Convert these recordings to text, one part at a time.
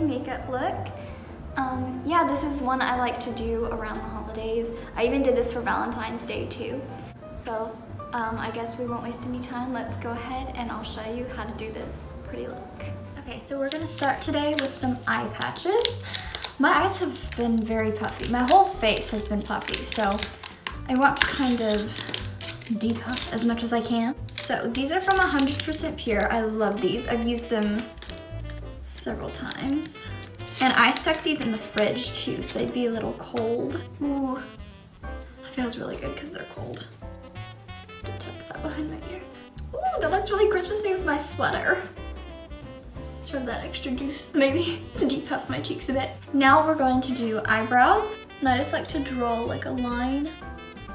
makeup look. Yeah, this is one I like to do around the holidays. I even did this for Valentine's Day too. So I guess we won't waste any time. Let's go ahead and I'll show you how to do this pretty look. Okay, so we're gonna start today with some eye patches. My eyes have been very puffy. My whole face has been puffy, so I want to kind of depuff as much as I can. So these are from 100% Pure. I love these. I've used them several times. And I stuck these in the fridge too, so they'd be a little cold. Ooh, that feels really good because they're cold. Tuck that behind my ear. Ooh, that looks really Christmassy with my sweater. Let's rub that extra juice maybe to depuff my cheeks a bit. Now we're going to do eyebrows. And I just like to draw like a line,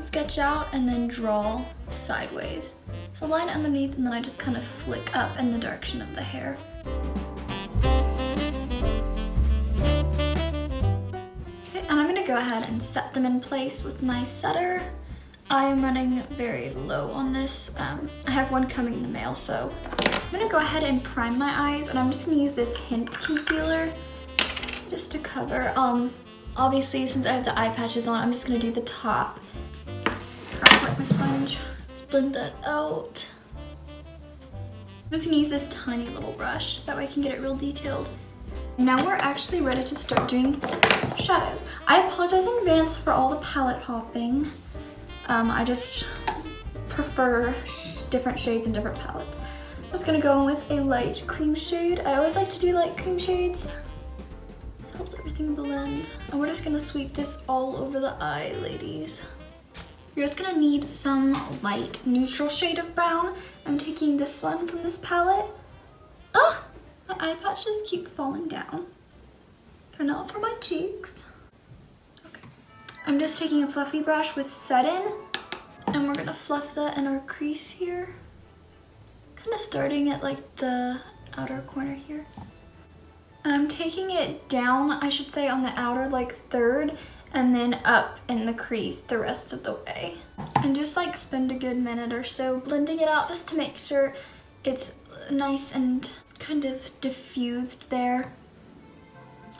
sketch out, and then draw sideways. So line underneath, and then I just kind of flick up in the direction of the hair. Okay, and I'm gonna go ahead and set them in place with my setter. I am running very low on this. I have one coming in the mail, so I'm gonna go ahead and prime my eyes, and I'm just gonna use this Hint concealer just to cover. Obviously, since I have the eye patches on, I'm just gonna do the top. Forgot to wipe my sponge. Let's blend that out. I'm just gonna use this tiny little brush, that way I can get it real detailed. Now we're actually ready to start doing shadows. I apologize in advance for all the palette hopping. I just prefer different shades and different palettes. I'm just gonna go in with a light cream shade. I always like to do light cream shades. This helps everything blend. And we're just gonna sweep this all over the eye, ladies. You're just gonna need some light neutral shade of brown. I'm taking this one from this palette. Ah, my eye patches keep falling down. They're not for my cheeks. Okay. I'm just taking a fluffy brush with Set In, and we're gonna fluff that in our crease here. Kind of starting at like the outer corner here. And I'm taking it down, I should say, on the outer like third, and then up in the crease the rest of the way. And just like spend a good minute or so blending it out just to make sure it's nice and kind of diffused there.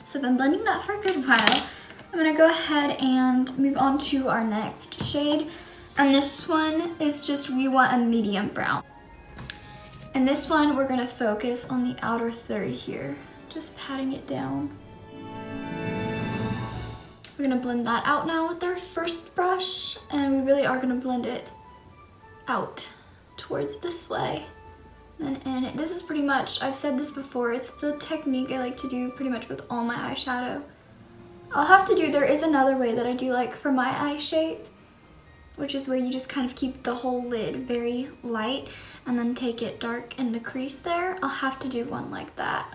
So I've been blending that for a good while. I'm gonna go ahead and move on to our next shade. And this one is just, we want a medium brown. And this one, we're gonna focus on the outer third here. Just patting it down. We're gonna blend that out now with our first brush, and we really are gonna blend it out towards this way. And this is pretty much, I've said this before, it's the technique I like to do pretty much with all my eyeshadow. I'll have to do, there is another way that I do like for my eye shape, which is where you just kind of keep the whole lid very light and then take it dark in the crease there. I'll have to do one like that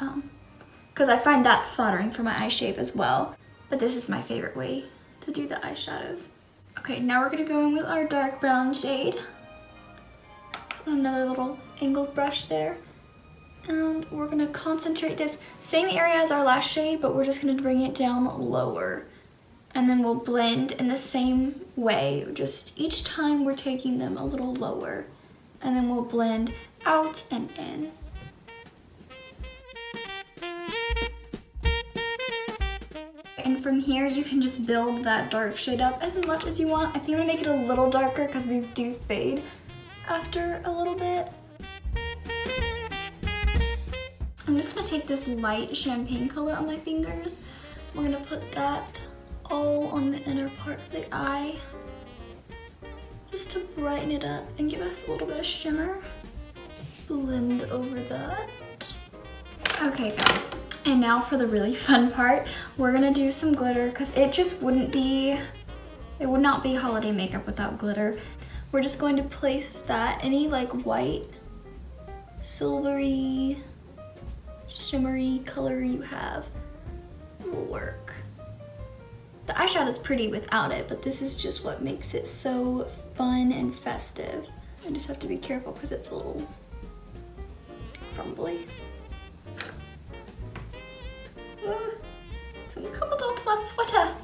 because I find that's flattering for my eye shape as well. But this is my favorite way to do the eyeshadows. Okay, now we're gonna go in with our dark brown shade. So another little angled brush there. And we're gonna concentrate this same area as our last shade, but we're just gonna bring it down lower. And then we'll blend in the same way, just each time we're taking them a little lower. And then we'll blend out and in. And from here, you can just build that dark shade up as much as you want. I think I'm gonna make it a little darker because these do fade after a little bit. I'm just gonna take this light champagne color on my fingers. We're gonna put that all on the inner part of the eye, just to brighten it up and give us a little bit of shimmer. Blend over that. Okay guys, and now for the really fun part. We're gonna do some glitter because it just wouldn't be, it would not be holiday makeup without glitter. We're just going to place that, any like white, silvery, shimmery color you have will work. The eyeshadow is pretty without it, but this is just what makes it so fun and festive. I just have to be careful because it's a little crumbly. Some crumbled onto my sweater.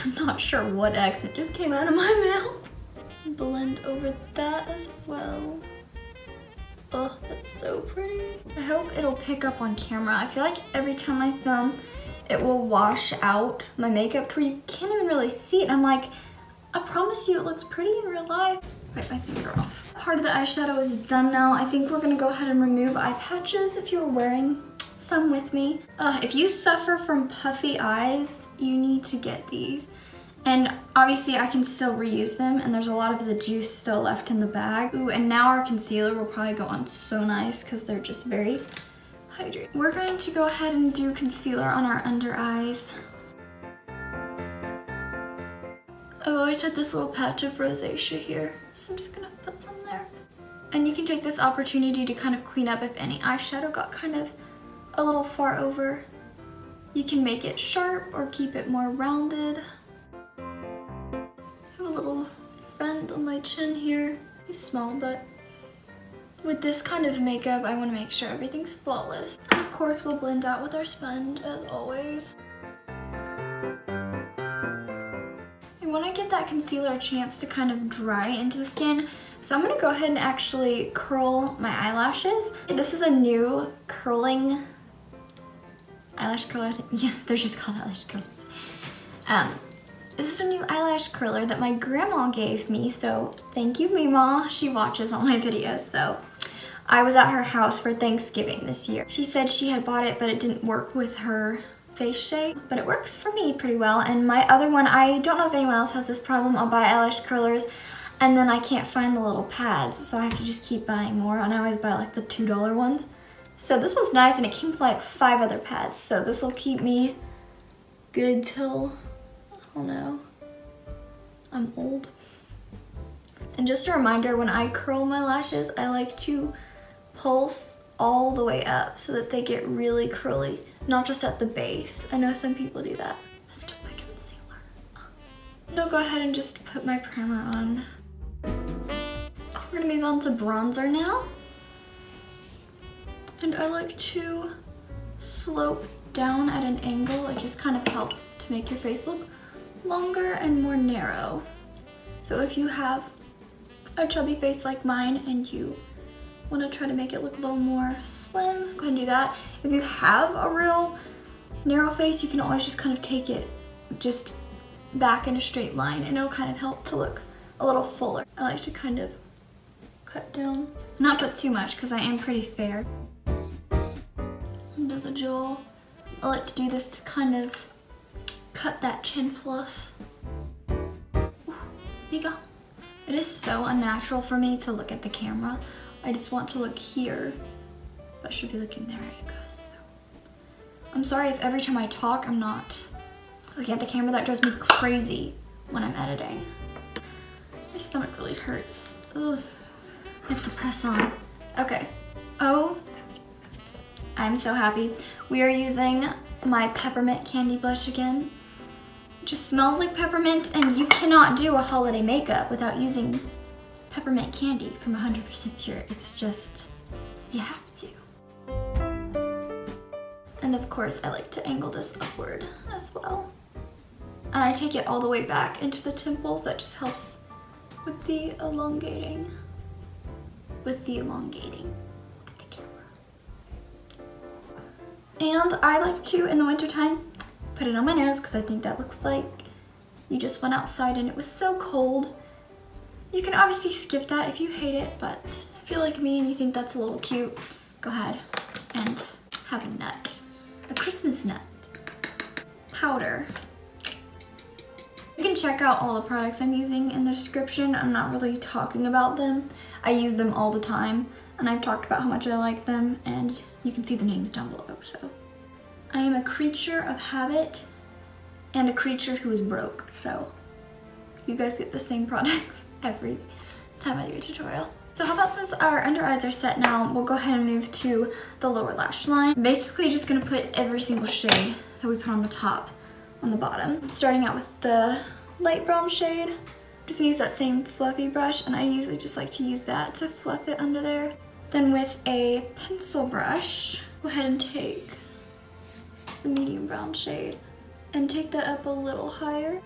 I'm not sure what accent just came out of my mouth. Blend over that as well. Oh, that's so pretty. I hope it'll pick up on camera. I feel like every time I film, it will wash out my makeup to where you can't even really see it. I'm like, I promise you it looks pretty in real life. Wipe my finger off. Part of the eyeshadow is done now. I think we're gonna go ahead and remove eye patches if you're wearing some with me. If you suffer from puffy eyes, you need to get these. And obviously I can still reuse them, and there's a lot of the juice still left in the bag. Ooh, and now our concealer will probably go on so nice because they're just very hydrated. We're going to go ahead and do concealer on our under eyes. I've always had this little patch of rosacea here, so I'm just gonna put some there. And you can take this opportunity to kind of clean up if any eyeshadow got kind of a little far over. You can make it sharp or keep it more rounded. I have a little friend on my chin here. He's small, but with this kind of makeup, I want to make sure everything's flawless. And of course, we'll blend out with our sponge as always. I want to give that concealer a chance to kind of dry into the skin, so I'm going to go ahead and actually curl my eyelashes. This is a new curling eyelash curler. I think, yeah, they're just called eyelash curlers. This is a new eyelash curler that my grandma gave me, so thank you, Mima. She watches all my videos, so I was at her house for Thanksgiving this year. She said she had bought it, but it didn't work with her face shape, but it works for me pretty well. And my other one, I don't know if anyone else has this problem. I'll buy eyelash curlers and then I can't find the little pads, so I have to just keep buying more, and I always buy like the $2 ones. So this one's nice, and it came with like 5 other pads, so this will keep me good till, I don't know, I'm old. And just a reminder, when I curl my lashes, I like to pulse all the way up so that they get really curly, not just at the base. I know some people do that. Let's do my concealer. I'll go ahead and just put my primer on. We're gonna move on to bronzer now. And I like to slope down at an angle. It just kind of helps to make your face look longer and more narrow. So if you have a chubby face like mine and you want to try to make it look a little more slim, go ahead and do that. If you have a real narrow face, you can always just kind of take it just back in a straight line, and it'll kind of help to look a little fuller. I like to kind of cut down, not put too much because I am pretty fair. Under the jaw, I like to do this to kind of cut that chin fluff. Ooh, there you go. It is so unnatural for me to look at the camera. I just want to look here, but I should be looking there at you guys. So I'm sorry if every time I talk, I'm not looking at the camera. That drives me crazy when I'm editing. My stomach really hurts. Ugh. I have to press on. Okay. Oh, I'm so happy. We are using my peppermint candy blush again. It just smells like peppermints, and you cannot do a holiday makeup without using peppermint candy from 100% Pure. It's just, you have to. And of course, I like to angle this upward as well. And I take it all the way back into the temples. That just helps with the elongating. Look at the camera. And I like to, in the wintertime, put it on my nose because I think that looks like you just went outside and it was so cold. You can obviously skip that if you hate it, but if you're like me and you think that's a little cute, go ahead and have a nut. A Christmas nut. Powder. You can check out all the products I'm using in the description. I'm not really talking about them. I use them all the time, and I've talked about how much I like them, and you can see the names down below, so. I am a creature of habit and a creature who is broke, so you guys get the same products every time I do a tutorial. So how about, since our under eyes are set now, we'll go ahead and move to the lower lash line. Basically just gonna put every single shade that we put on the top on the bottom. Starting out with the light brown shade. I'm just gonna use that same fluffy brush, and I usually just like to use that to fluff it under there. Then with a pencil brush, go ahead and take the medium brown shade and take that up a little higher.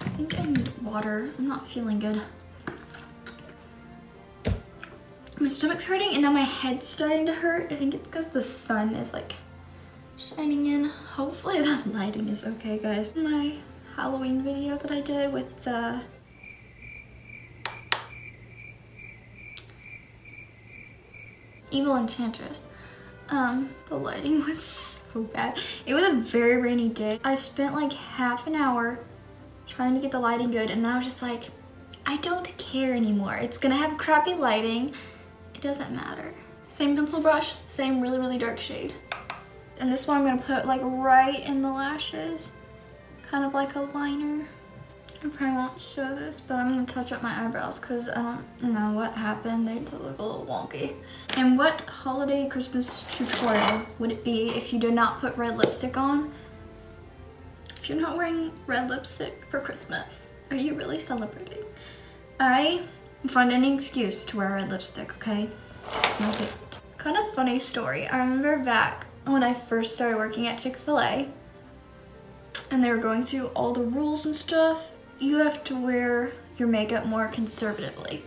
I think I need water. I'm not feeling good. My stomach's hurting and now my head's starting to hurt. I think it's because the sun is like shining in. Hopefully the lighting is okay, guys. My Halloween video that I did with the Evil Enchantress. The lighting was so bad. It was a very rainy day. I spent like half an hour trying to get the lighting good, and then I was just like, I don't care anymore. It's gonna have crappy lighting. It doesn't matter. Same pencil brush, same really, really dark shade. And this one I'm gonna put like right in the lashes, kind of like a liner. I probably won't show this, but I'm gonna touch up my eyebrows because I don't know what happened. They look a little wonky. And what holiday Christmas tutorial would it be if you did not put red lipstick on? If you're not wearing red lipstick for Christmas, are you really celebrating? I find any excuse to wear red lipstick, okay? It's my favorite. Kind of funny story. I remember back when I first started working at Chick-fil-A and they were going through all the rules and stuff. You have to wear your makeup more conservatively.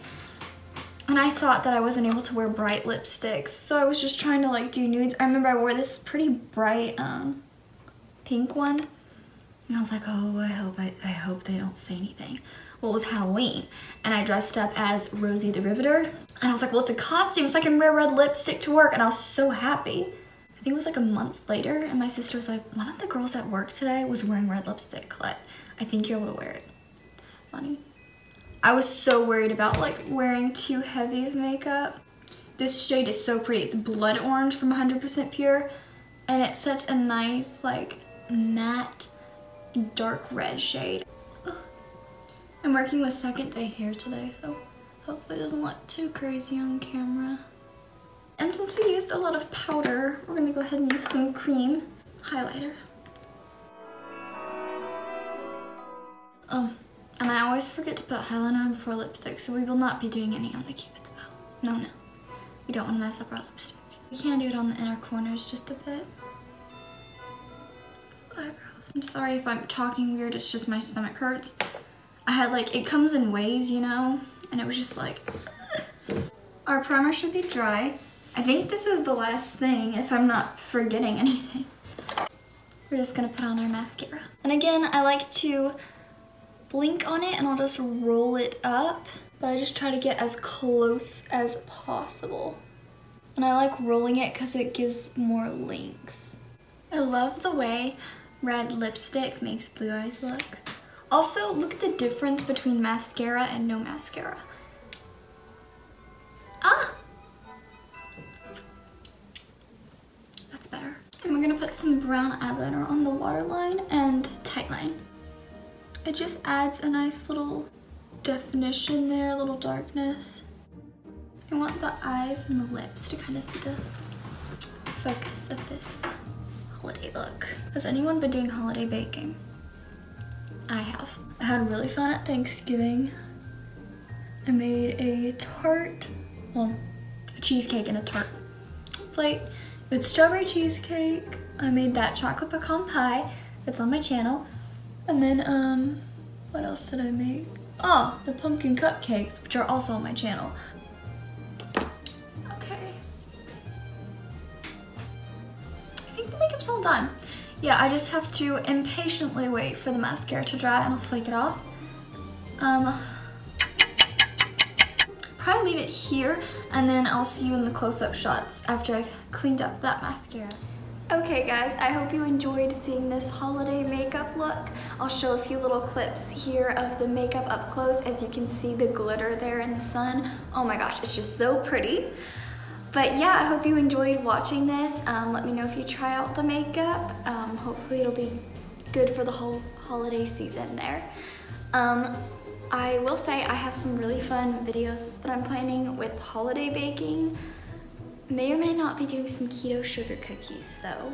And I thought that I wasn't able to wear bright lipsticks, so I was just trying to like do nudes. I remember I wore this pretty bright pink one, and I was like, oh, I hope they don't say anything. Well, it was Halloween, and I dressed up as Rosie the Riveter, and I was like, well, it's a costume, so I can wear red lipstick to work, and I was so happy. I think it was like a month later, and my sister was like, one of the girls at work today was wearing red lipstick, Colette. I think you're able to wear it. Funny. I was so worried about like wearing too heavy of makeup. This shade is so pretty. It's blood orange from 100% Pure, and it's such a nice like matte dark red shade. Ugh. I'm working with Second Day Hair today, so hopefully it doesn't look too crazy on camera. And since we used a lot of powder, we're gonna go ahead and use some cream highlighter. Oh. And I always forget to put highlighter on before lipstick, so we will not be doing any on the Cupid's bow. No, no. We don't want to mess up our lipstick. We can do it on the inner corners just a bit. Eyebrows. I'm sorry if I'm talking weird, it's just my stomach hurts. I had like, it comes in waves, you know? And it was just like, Our primer should be dry. I think this is the last thing if I'm not forgetting anything. We're just gonna put on our mascara. And again, I like to blink on it and I'll just roll it up, but I just try to get as close as possible. And I like rolling it because it gives more length. I love the way red lipstick makes blue eyes look. Also, look at the difference between mascara and no mascara. Ah! That's better. And we're gonna put some brown eyeliner on the waterline and tightline. It just adds a nice little definition there, a little darkness. I want the eyes and the lips to kind of be the focus of this holiday look. Has anyone been doing holiday baking? I have. I had really fun at Thanksgiving. I made a tart, well, a cheesecake and a tart plate with strawberry cheesecake. I made that chocolate pecan pie that's on my channel. And then, what else did I make? Oh, the pumpkin cupcakes, which are also on my channel. Okay. I think the makeup's all done. Yeah, I just have to impatiently wait for the mascara to dry and I'll flake it off. Probably leave it here and then I'll see you in the close-up shots after I've cleaned up that mascara. Okay guys, I hope you enjoyed seeing this holiday makeup look. I'll show a few little clips here of the makeup up close. As you can see the glitter there in the sun. Oh my gosh, it's just so pretty. But yeah, I hope you enjoyed watching this. Let me know if you try out the makeup. Hopefully it'll be good for the whole holiday season there. I will say I have some really fun videos that I'm planning with holiday baking. May or may not be doing some keto sugar cookies, so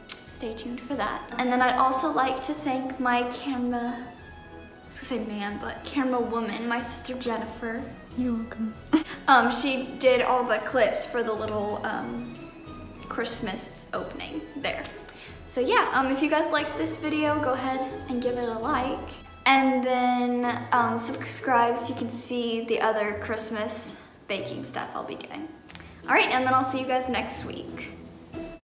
stay tuned for that. And then I'd also like to thank my camera, I was gonna say man, but camera woman, my sister Jennifer. You're welcome. She did all the clips for the little Christmas opening there. So yeah, if you guys liked this video, go ahead and give it a like. And then subscribe so you can see the other Christmas baking stuff I'll be doing. All right, and then I'll see you guys next week.